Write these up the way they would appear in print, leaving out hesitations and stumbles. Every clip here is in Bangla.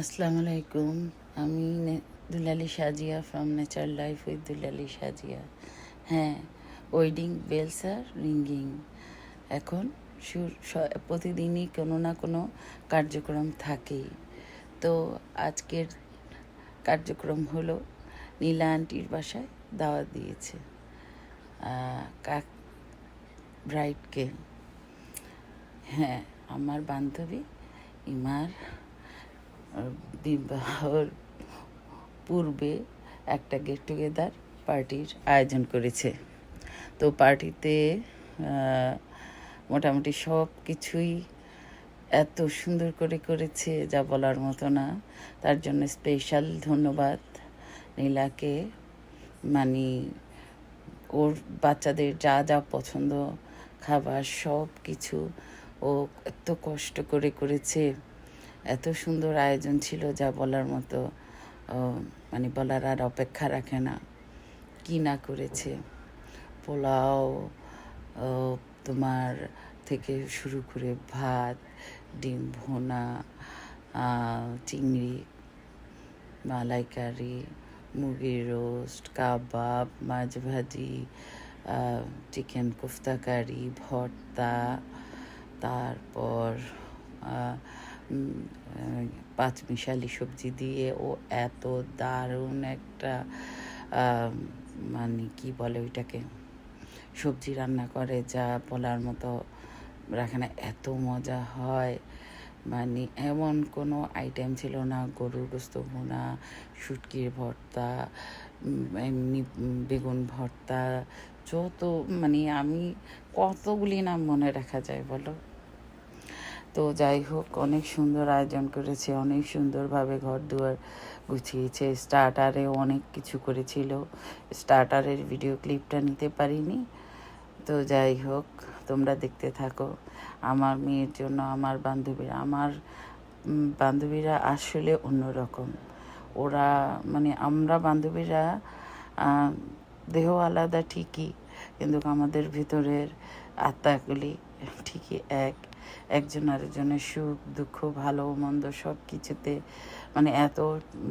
আসসালামু আলাইকুম। আমি Dulali Sajia from nature life with Dulali Sajia. হ্যাঁ, ওয়েডিং বেলস আর রিঙ্গিং। এখন প্রতিদিনই কোনো না কোনো কার্যক্রম থাকেই। তো আজকের কার্যক্রম হলো নীলা আন্টির বাসায় দাওয়াত দিয়েছে ব্রাইডকে। হ্যাঁ, আমার বান্ধবী ইমার বিবাহর পূর্বে একটা গেট টুগেদার পার্টির আয়োজন করেছে। তো পার্টিতে মোটামুটি সব কিছুই এত সুন্দর করে করেছে যা বলার মতো না। তার জন্য স্পেশাল ধন্যবাদ নীলাকে। মানে ওর বাচ্চাদের যা যা পছন্দ খাবার সব কিছু ও এত কষ্ট করে করেছে। এত সুন্দর আয়োজন ছিল যা বলার মতো, মানে বলার আর অপেক্ষা রাখে না। কি না করেছে, পোলাও তোমার থেকে শুরু করে ভাত, ডিম ভুনা, চিংড়ি মালাইকারি, মুরগির রোস্ট, কাবাব, মাছ ভাজি, চিকেন কোফতা কারি, ভর্তা, তারপর পাঁচমিশালি সবজি দিয়ে ও এত দারুণ একটা মানে কি বলে ওইটাকে, সবজি রান্না করে যা বলার মতো রাখে না। এত মজা হয়, মানে এমন কোনো আইটেম ছিল না। গরুর গোস্ত ভুনা, শুটকির ভর্তা, এমনি বেগুন ভর্তা, যত মানে আমি কতগুলি নাম মনে রাখা যায় বলো। তো যাই হোক, অনেক সুন্দর আয়োজন করেছে, অনেক সুন্দরভাবে ঘর দুয়ার গুছিয়েছে। স্টার্টারে অনেক কিছু করেছিল, স্টার্টারের ভিডিও ক্লিপটা নিতে পারিনি। তো যাই হোক, তোমরা দেখতে থাকো। আমার মেয়ের জন্য আমার বান্ধবীরা আসলে অন্যরকম। ওরা মানে আমরা বান্ধবীরা দেহ আলাদা ঠিকই, কিন্তু আমাদের ভিতরের আত্মাগুলি ঠিকই একজন আরেকজনের সুখ দুঃখ ভালো মন্দ সব কিছুতে মানে এত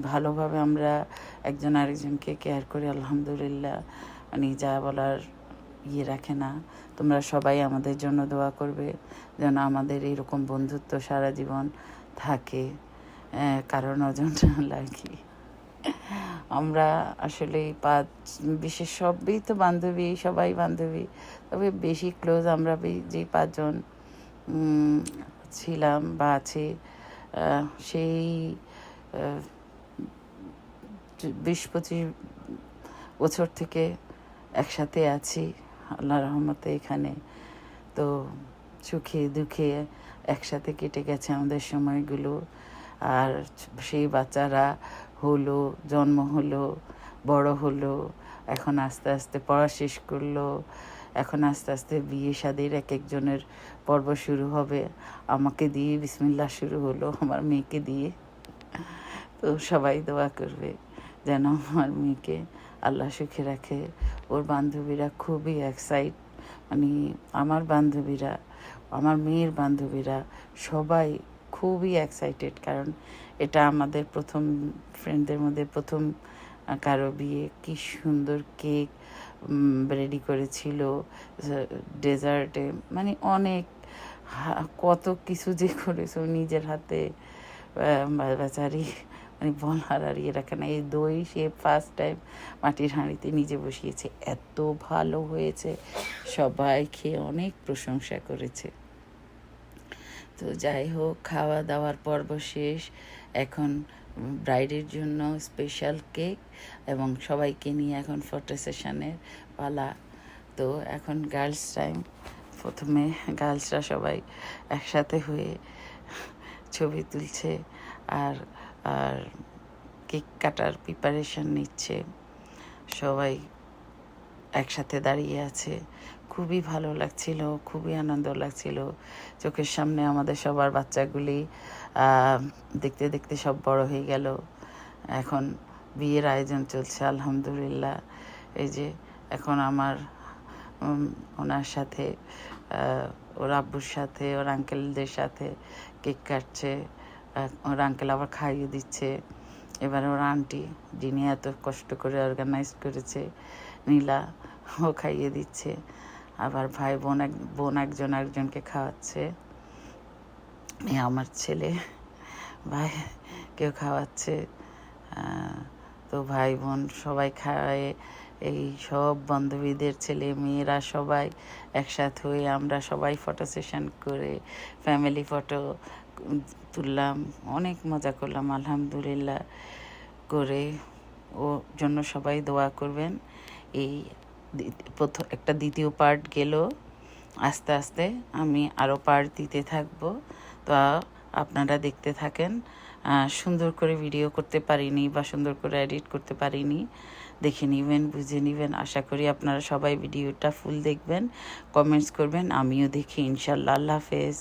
ভালোভাবে আমরা একজন আরেকজনকে কেয়ার করি, আলহামদুলিল্লাহ। মানে যা বলার রাখে না। তোমরা সবাই আমাদের জন্য দোয়া করবে যেন আমাদের এইরকম বন্ধুত্ব সারা জীবন থাকে, কারণ অজান্তে লাগে। আমরা আসলে বিশেষ সবই তো বান্ধবী, সবাই বান্ধবী, তবে বেশি ক্লোজ আমরা যে পাঁচজন ছিলাম বা আছি, সেই 20-25 বছর থেকে একসাথে আছি আল্লাহ রহমতে এখানে। তো সুখে দুঃখে একসাথে কেটে গেছে আমাদের সময়গুলো। আর সেই বাচ্চারা হলো, জন্ম হলো, বড় হলো, এখন আস্তে আস্তে পড়া শেষ করলো, এখন আস্তে আস্তে বিয়ে শাদির এক একজনের পর্ব শুরু হবে। আমাকে দিয়ে বিসমিল্লাহ শুরু হলো, আমার মেয়েকে দিয়ে। তো সবাই দোয়া করবে যেন আমার মেয়েকে আল্লাহ সুখে রাখে। ওর বান্ধবীরা খুবই মানে আমার মেয়ের বান্ধবীরা সবাই খুবই এক্সাইটেড, কারণ এটা আমাদের প্রথম ফ্রেন্ডদের মধ্যে প্রথম কারো বিয়ে। কি সুন্দর কেক রেডি করেছিল, ডেজার্টে মানে অনেক কত কিছু যে করেছে নিজের হাতে, বেচারি মানে বলার আর রাখে না। এই দই সে ফার্স্ট টাইম মাটির হাঁড়িতে নিজে বসিয়েছে, এত ভালো হয়েছে, সবাই খেয়ে অনেক প্রশংসা করেছে। তো যাই হোক, খাওয়া দাওয়ার পর্ব শেষ। এখন ব্রাইডের জন্য স্পেশাল কেক এবং সবাইকে নিয়ে এখন ফটো সেশনের পালা। তো এখন গার্লস টাইম। প্রথমে গার্লসরা সবাই একসাথে হয়ে ছবি তুলছে আর আর কেক কাটার প্রিপারেশন নিচ্ছে। সবাই একসাথে দাঁড়িয়ে আছে, খুবই ভালো লাগছিল, খুবই আনন্দ লাগছিল। চোখের সামনে আমাদের সবার বাচ্চাগুলি দেখতে দেখতে সব বড় হয়ে গেল। এখন বিয়ের আয়োজন চলছে আলহামদুলিল্লাহ। এই যে এখন আমার ওনার সাথে, ওর আব্বুর সাথে, ওর আঙ্কেলদের সাথে কেক কাটছে। ওর আঙ্কেল আবার খাইয়ে দিচ্ছে। এবার ওর আন্টি, যিনি এত কষ্ট করে অর্গানাইজ করেছে, নীলা, ও খাইয়ে দিচ্ছে। আবার ভাই বোন একজন একজনকে খাওয়াচ্ছে। আমার ছেলে ভাই কেউ খাওয়াচ্ছে। তো ভাই বোন সবাই খাওয়ায়, এই সব বান্ধবীদের ছেলে মেয়েরা সবাই একসাথে হয়ে আমরা সবাই ফটো সেশন করে ফ্যামিলি ফটো তুললাম, অনেক মজা করলাম আলহামদুলিল্লাহ। করে ওর জন্য সবাই দোয়া করবেন। এই প্রথম একটা দ্বিতীয় পার্ট গেল, আস্তে আস্তে আমি আরও পার্ট দিতে থাকবো। তো আপনারা দেখতে থাকেন। সুন্দর করে ভিডিও করতে পারিনি বা সুন্দর করে এডিট করতে পারিনি, দেখে নেবেন, বুঝে নেবেন। আশা করি আপনারা সবাই ভিডিওটা ফুল দেখবেন, কমেন্টস করবেন, আমিও দেখি ইনশাল্লাহ। আল্লাহ হাফেজ।